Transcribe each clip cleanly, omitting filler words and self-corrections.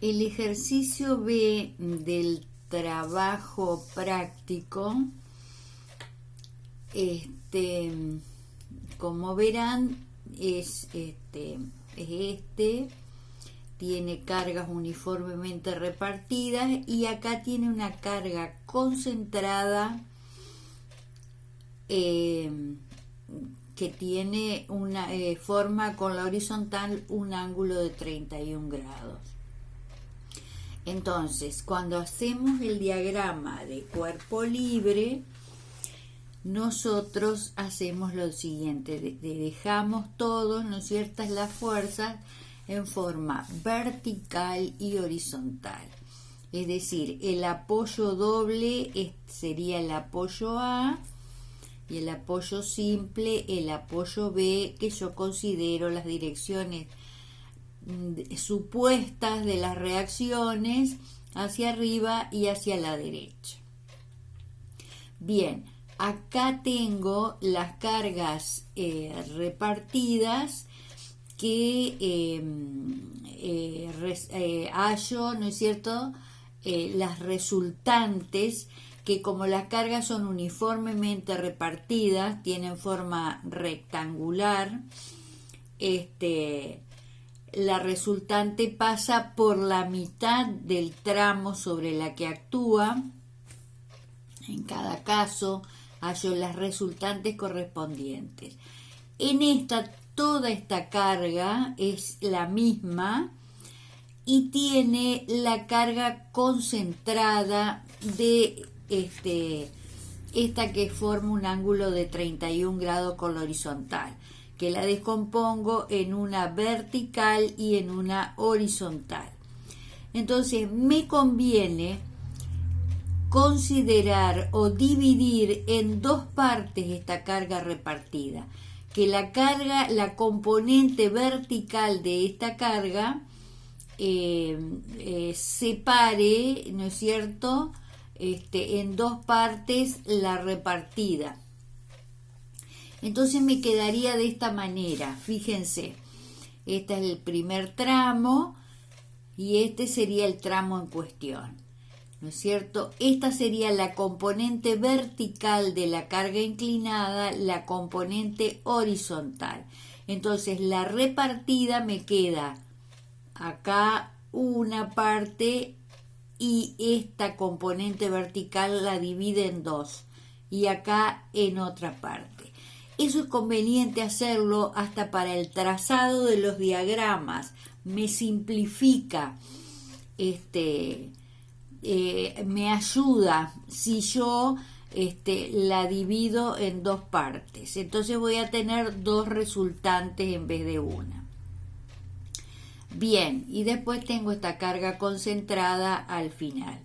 El ejercicio B del trabajo práctico, como verán, es tiene cargas uniformemente repartidas y acá tiene una carga concentrada que tiene una forma con la horizontal un ángulo de 31 grados. Entonces, cuando hacemos el diagrama de cuerpo libre, nosotros hacemos lo siguiente, dejamos todos, ¿no es cierto?, las fuerzas en forma vertical y horizontal. Es decir, el apoyo doble sería el apoyo A y el apoyo simple, el apoyo B, que yo considero las direcciones supuestas de las reacciones hacia arriba y hacia la derecha. Bien, acá tengo las cargas repartidas que hallo, ¿no es cierto?, las resultantes, que como las cargas son uniformemente repartidas, tienen forma rectangular, la resultante pasa por la mitad del tramo sobre la que actúa. En cada caso hallo las resultantes correspondientes. En esta, toda esta carga es la misma y tiene la carga concentrada de esta que forma un ángulo de 31 grados con la horizontal, que la descompongo en una vertical y en una horizontal. Entonces me conviene considerar o dividir en dos partes esta carga repartida, que la componente vertical de esta carga separe, ¿no es cierto?, en dos partes la repartida. Entonces me quedaría de esta manera, fíjense, este es el primer tramo y este sería el tramo en cuestión, ¿no es cierto? Esta sería la componente vertical de la carga inclinada, la componente horizontal. Entonces la repartida me queda acá una parte y esta componente vertical la divide en dos y acá en otra parte. Eso es conveniente hacerlo hasta para el trazado de los diagramas. Me simplifica, me ayuda si yo la divido en dos partes. Entonces voy a tener dos resultantes en vez de una. Bien, y después tengo esta carga concentrada al final.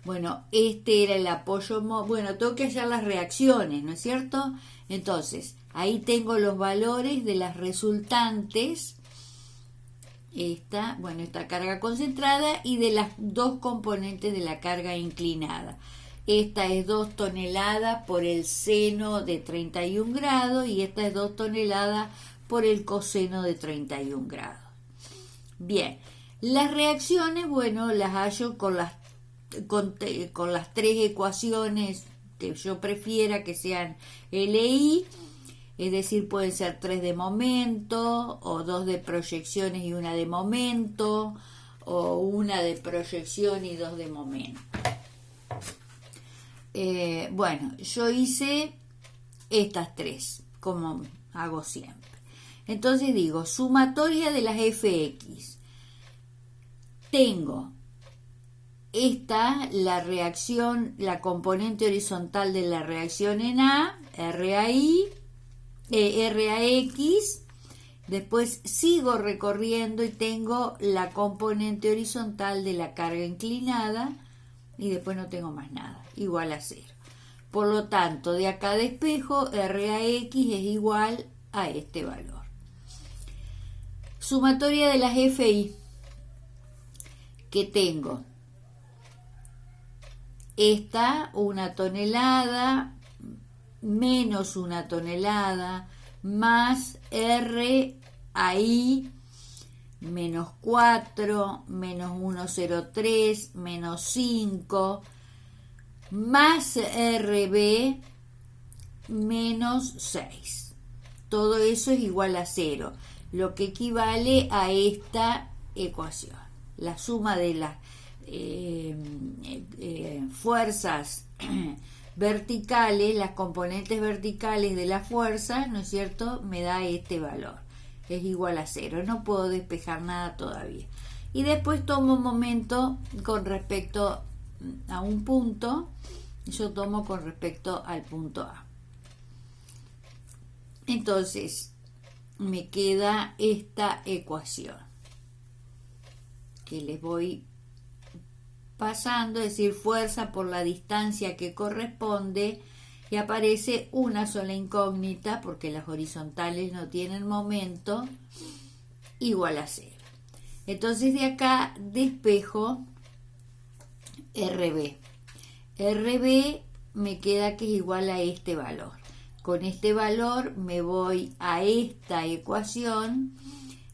Bueno, este era el apoyo, bueno, tengo que hacer las reacciones, ¿no es cierto? Entonces, ahí tengo los valores de las resultantes, esta carga concentrada y de las dos componentes de la carga inclinada. Esta es 2 toneladas por el seno de 31 grados y esta es 2 toneladas por el coseno de 31 grados. Bien, las reacciones, bueno, las hallo con las tres ecuaciones que yo prefiera que sean LI, es decir, pueden ser 3 de momento, o 2 de proyecciones y 1 de momento, o 1 de proyección y 2 de momento. Bueno, yo hice estas tres, como hago siempre. Entonces digo, sumatoria de las fx. Tengo la reacción, la componente horizontal de la reacción en A, RAX, después sigo recorriendo y tengo la componente horizontal de la carga inclinada y después no tengo más nada, igual a 0. Por lo tanto, de acá despejo, RAX es igual a este valor. Sumatoria de las FI, que tengo esta 1 tonelada menos 1 tonelada más RAI menos 4, menos 1,03, menos 5, más RB, menos 6. Todo eso es igual a 0, lo que equivale a esta ecuación. La suma de las fuerzas verticales, las componentes verticales de las fuerzas, ¿no es cierto?, me da este valor. Es igual a 0. No puedo despejar nada todavía. Y después tomo un momento con respecto a un punto. Yo tomo con respecto al punto A. Entonces, me queda esta ecuación que les voy pasando, es decir, fuerza por la distancia que corresponde, y aparece una sola incógnita porque las horizontales no tienen momento, igual a 0. Entonces de acá despejo RB. RB me queda que es igual a este valor. Con este valor me voy a esta ecuación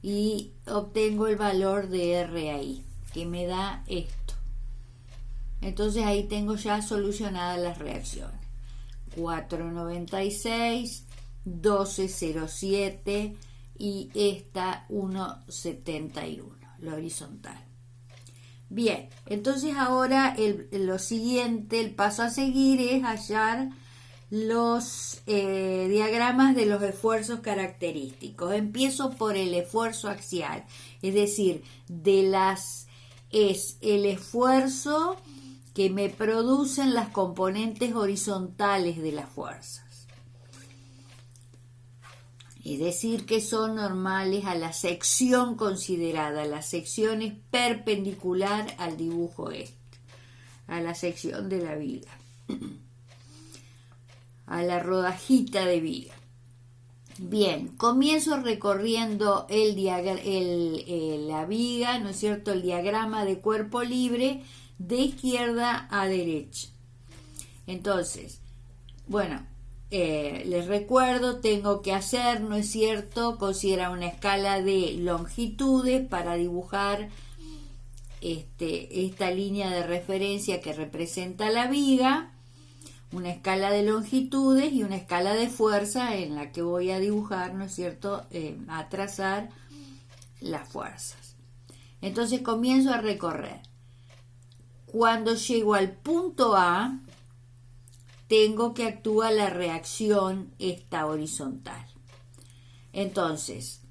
y obtengo el valor de RI, que me da esto. Entonces ahí tengo ya solucionadas las reacciones. 4,96, 12,07 y esta 1,71, la horizontal. Bien, entonces ahora lo siguiente, el paso a seguir es hallar los diagramas de los esfuerzos característicos. Empiezo por el esfuerzo axial, es decir, es el esfuerzo que me producen las componentes horizontales de las fuerzas. Es decir, que son normales a la sección considerada. La sección es perpendicular al dibujo a la sección de la viga, a la rodajita de viga. Bien, comienzo recorriendo la viga, ¿no es cierto?, el diagrama de cuerpo libre, de izquierda a derecha. Entonces, bueno, les recuerdo, tengo que hacer, ¿no es cierto?, considerar una escala de longitudes para dibujar esta línea de referencia que representa la viga, una escala de longitudes y una escala de fuerza en la que voy a dibujar, ¿no es cierto?, a trazar las fuerzas. Entonces comienzo a recorrer. Cuando llego al punto A, tengo que actuar la reacción esta horizontal. Entonces,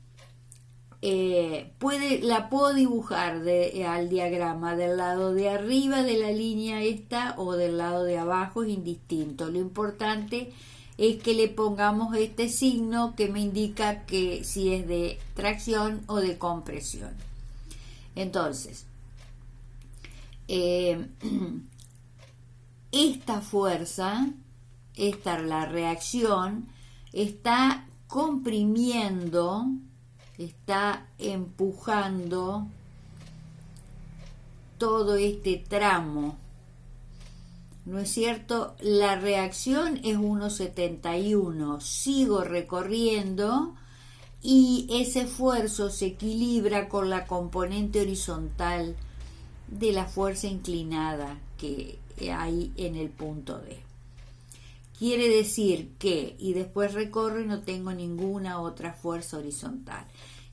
la puedo dibujar al diagrama del lado de arriba de la línea esta o del lado de abajo, es indistinto. Lo importante es que le pongamos este signo que me indica que si es de tracción o de compresión. Entonces, esta fuerza, la reacción, está comprimiendo, está empujando todo este tramo, ¿no es cierto? La reacción es 1,71, sigo recorriendo y ese esfuerzo se equilibra con la componente horizontal de la fuerza inclinada que hay en el punto D. Quiere decir que, y después recorro y no tengo ninguna otra fuerza horizontal.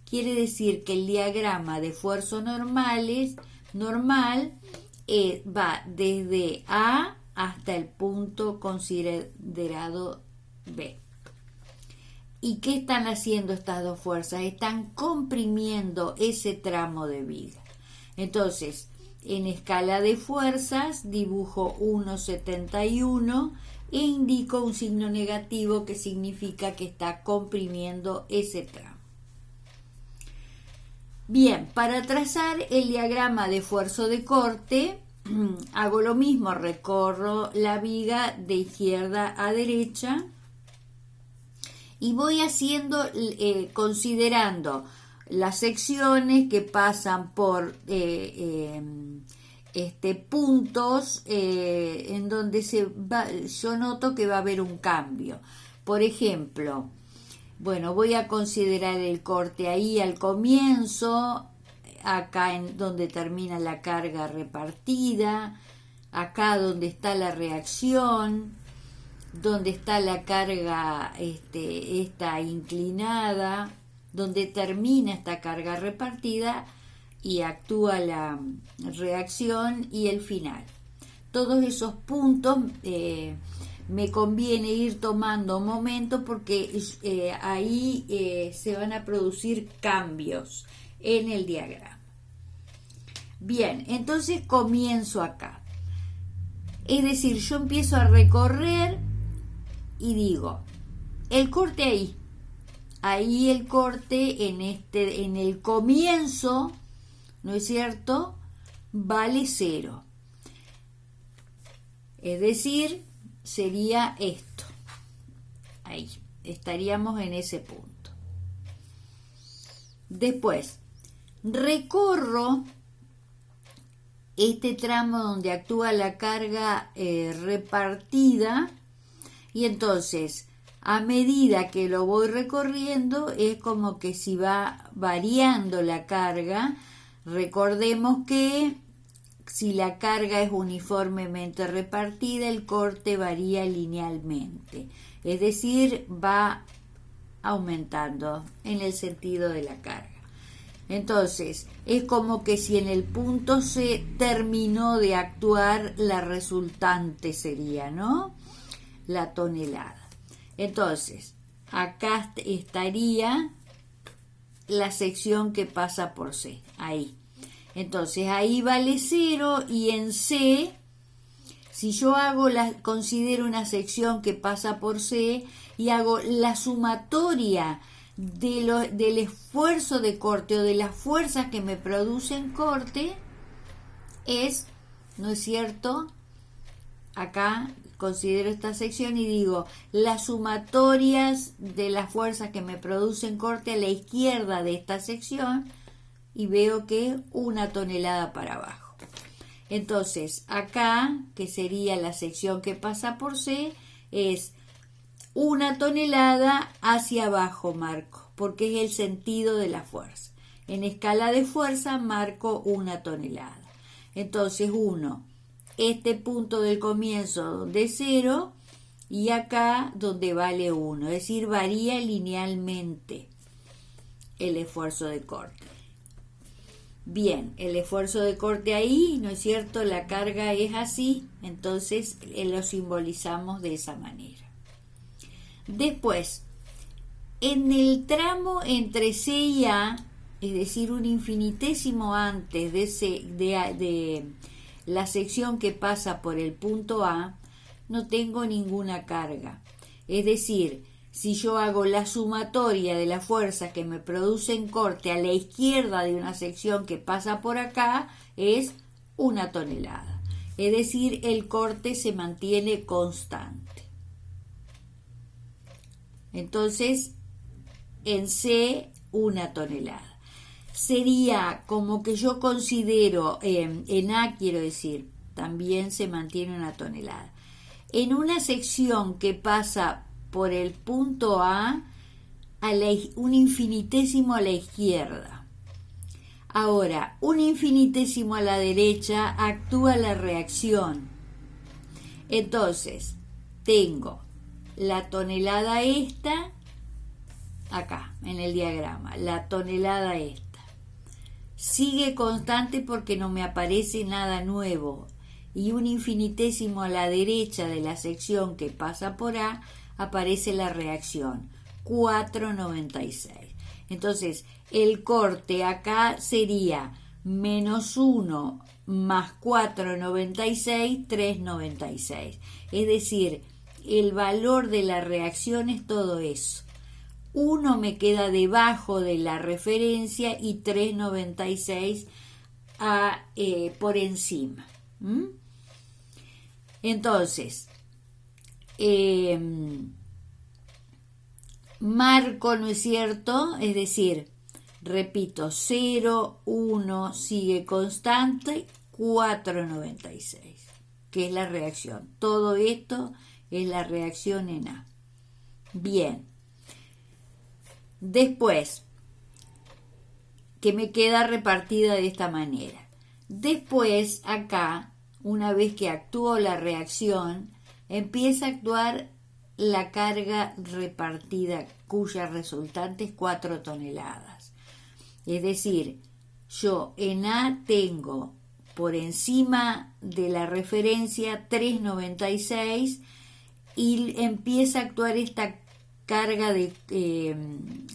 Quiere decir que el diagrama de fuerzas normal va desde A hasta el punto considerado B. ¿Y qué están haciendo estas dos fuerzas? Están comprimiendo ese tramo de viga. Entonces, en escala de fuerzas dibujo 1,71 e indico un signo negativo que significa que está comprimiendo ese tramo. Bien, para trazar el diagrama de esfuerzo de corte, hago lo mismo, recorro la viga de izquierda a derecha y voy haciendo, considerando las secciones que pasan por puntos en donde yo noto que va a haber un cambio. Por ejemplo, bueno, voy a considerar el corte ahí al comienzo, acá en donde termina la carga repartida, acá donde está la reacción, donde está la carga esta inclinada, donde termina esta carga repartida y actúa la reacción y el final. Todos esos puntos me conviene ir tomando momentos porque ahí se van a producir cambios en el diagrama. Bien, entonces comienzo acá. Es decir, yo empiezo a recorrer y digo, el corte ahí el corte en el comienzo, ¿no es cierto?, vale 0. Es decir, sería esto. Ahí, estaríamos en ese punto. Después, recorro este tramo donde actúa la carga repartida y entonces, a medida que lo voy recorriendo, es como que si va variando la carga. Recordemos que si la carga es uniformemente repartida, el corte varía linealmente, es decir, va aumentando en el sentido de la carga. Entonces, es como que si en el punto C terminó de actuar, la resultante sería, ¿no?, la tonelada. Entonces, acá estaría la sección que pasa por C, ahí. Entonces ahí vale 0 y en C, si yo considero una sección que pasa por C y hago la sumatoria del esfuerzo de corte o de las fuerzas que me producen corte, es, ¿no es cierto?, acá considero esta sección y digo, las sumatorias de las fuerzas que me producen corte a la izquierda de esta sección, y veo que 1 tonelada para abajo. Entonces, acá, que sería la sección que pasa por C, es 1 tonelada hacia abajo marco, porque es el sentido de la fuerza. En escala de fuerza marco 1 tonelada. Entonces, este punto del comienzo donde es 0 y acá donde vale 1, es decir, varía linealmente el esfuerzo de corte. Bien, el esfuerzo de corte ahí, ¿no es cierto?, la carga es así, entonces lo simbolizamos de esa manera. Después, en el tramo entre C y A, es decir, un infinitésimo antes de la sección que pasa por el punto A, no tengo ninguna carga. Es decir, si yo hago la sumatoria de las fuerzas que me producen corte a la izquierda de una sección que pasa por acá, es 1 tonelada. Es decir, el corte se mantiene constante. Entonces, en C, 1 tonelada. Sería como que yo considero, en A quiero decir, también se mantiene 1 tonelada. En una sección que pasa por el punto A, un infinitésimo a la izquierda. Ahora, un infinitésimo a la derecha actúa la reacción. Entonces, tengo la tonelada esta, acá, en el diagrama, la tonelada esta. Sigue constante porque no me aparece nada nuevo. Y un infinitésimo a la derecha de la sección que pasa por A, aparece la reacción, 4,96. Entonces, el corte acá sería -1 más 4,96, 3,96. Es decir, el valor de la reacción es todo eso. 1 me queda debajo de la referencia y 3,96 por encima. Entonces, marco, ¿no es cierto? Es decir, repito, 0, 1, sigue constante, 4,96, que es la reacción. Todo esto es la reacción en A. Bien. Después, que me queda repartida de esta manera. Después, acá, una vez que actúo la reacción, empieza a actuar la carga repartida, cuya resultante es 4 toneladas. Es decir, yo en A tengo por encima de la referencia 3,96 y empieza a actuar esta carga de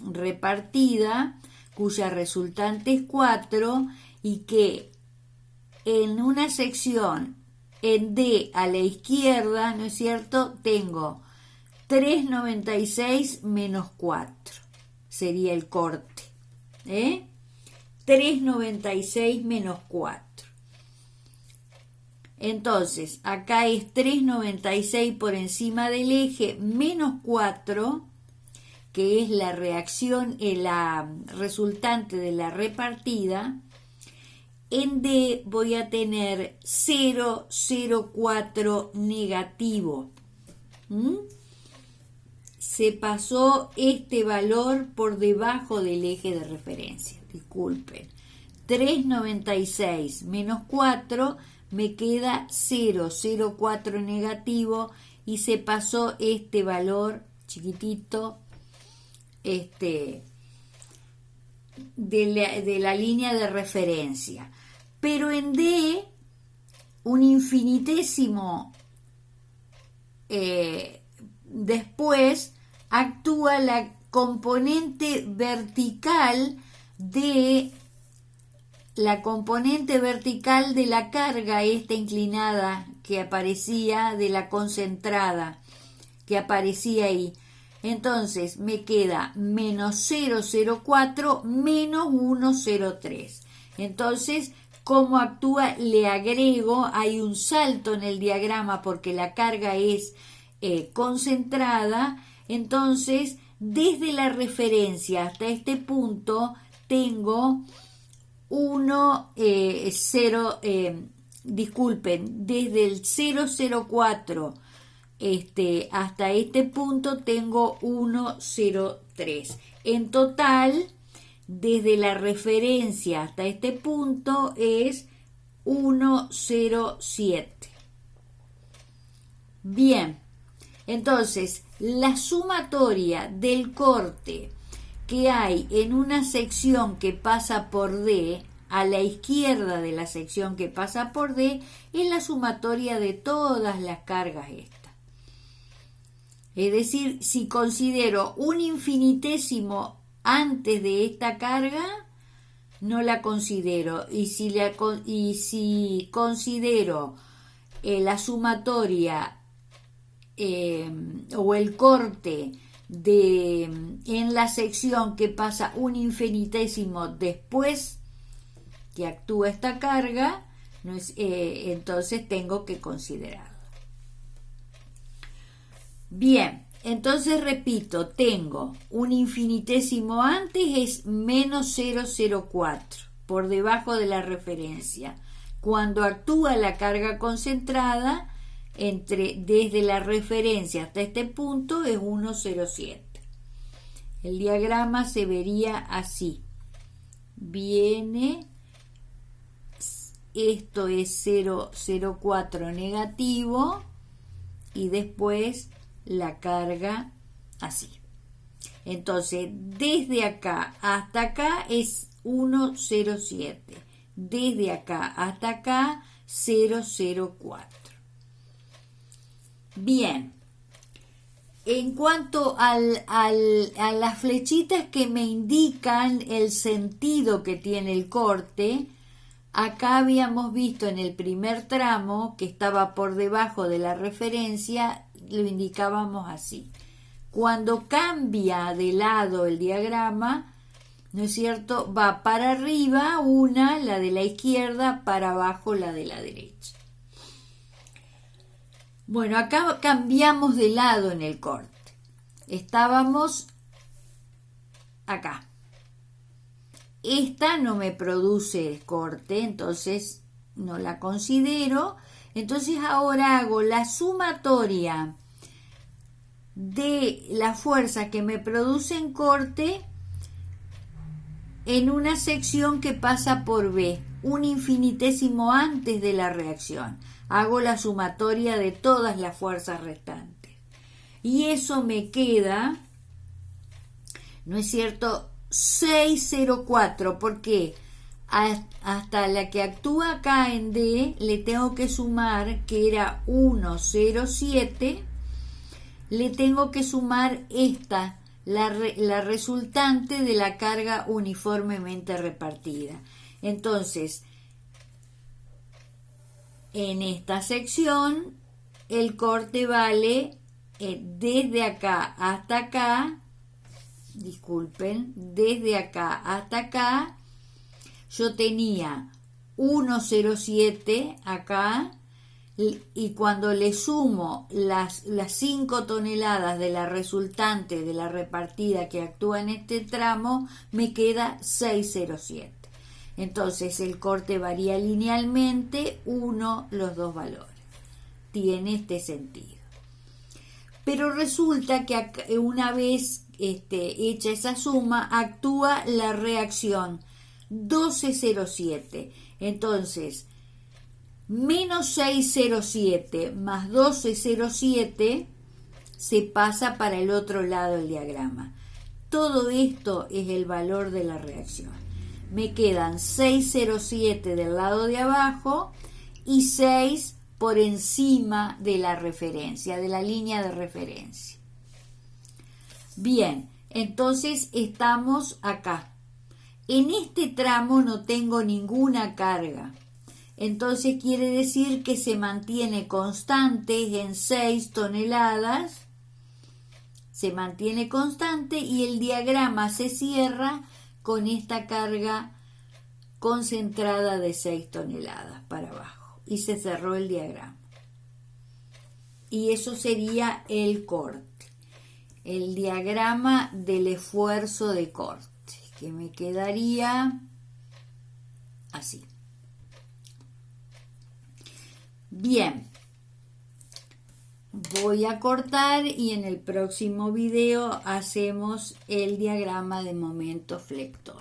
repartida, cuya resultante es 4, y que en una sección en D a la izquierda, ¿no es cierto?, tengo 3,96 menos 4, sería el corte, 3,96 menos 4. Entonces, acá es 3,96 por encima del eje menos 4, que es la reacción, la resultante de la repartida. En D voy a tener 0,04 negativo. Se pasó este valor por debajo del eje de referencia. Disculpen. 3,96 menos 4 me queda 0,04 negativo y se pasó este valor chiquitito de la línea de referencia. Pero en D, un infinitésimo después actúa la componente vertical de la carga esta inclinada que aparecía, de la concentrada que aparecía ahí. Entonces me queda menos 0,04 menos 1,03. Entonces, ¿cómo actúa? Le agrego, hay un salto en el diagrama porque la carga es concentrada. Entonces, desde la referencia hasta este punto tengo desde el 0,04 hasta este punto tengo 1,03. En total, desde la referencia hasta este punto es 1,07. Bien, entonces la sumatoria del corte que hay en una sección que pasa por D, a la izquierda de la sección que pasa por D, es la sumatoria de todas las cargas estas. Es decir, si considero un infinitésimo antes de esta carga, no la considero. Y si considero la sumatoria o el corte en la sección que pasa un infinitésimo después que actúa esta carga, entonces tengo que considerarlo. Bien, entonces repito, tengo un infinitésimo antes, es menos 0,04 por debajo de la referencia. Cuando actúa la carga concentrada, desde la referencia hasta este punto es 1,07. El diagrama se vería así. Esto es 0,04 negativo y después la carga así. Entonces, desde acá hasta acá es 1,07. Desde acá hasta acá 0,04. Bien, en cuanto a las flechitas que me indican el sentido que tiene el corte, acá habíamos visto en el primer tramo que estaba por debajo de la referencia, lo indicábamos así. Cuando cambia de lado el diagrama, ¿no es cierto?, va para arriba la de la izquierda, para abajo la de la derecha. Bueno, acá cambiamos de lado en el corte. Estábamos acá. Esta no me produce corte, entonces no la considero. Entonces ahora hago la sumatoria de la fuerza que me producen corte en una sección que pasa por B, un infinitésimo antes de la reacción. Hago la sumatoria de todas las fuerzas restantes. Y eso me queda, ¿no es cierto?, 604. ¿Por qué? Hasta la que actúa acá en D le tengo que sumar, que era 107, le tengo que sumar esta, la resultante de la carga uniformemente repartida. Entonces, en esta sección, el corte vale desde acá hasta acá, disculpen, desde acá hasta acá, yo tenía 107 acá, y cuando le sumo las 5 toneladas de la resultante de la repartida que actúa en este tramo, me queda 607. Entonces el corte varía linealmente, los dos valores. Tiene este sentido. Pero resulta que una vez hecha esa suma, actúa la reacción 1207. Entonces, menos 607 más 1207 se pasa para el otro lado del diagrama. Todo esto es el valor de la reacción. Me quedan 607 del lado de abajo y 6 por encima de la referencia, de la línea de referencia. Bien, entonces estamos acá. En este tramo no tengo ninguna carga. Entonces quiere decir que se mantiene constante en 6 toneladas. Se mantiene constante y el diagrama se cierra con esta carga concentrada de 6 toneladas para abajo. Y se cerró el diagrama. Y eso sería el corte. El diagrama del esfuerzo de corte, que me quedaría así. Bien, voy a cortar y en el próximo video hacemos el diagrama de momento flector.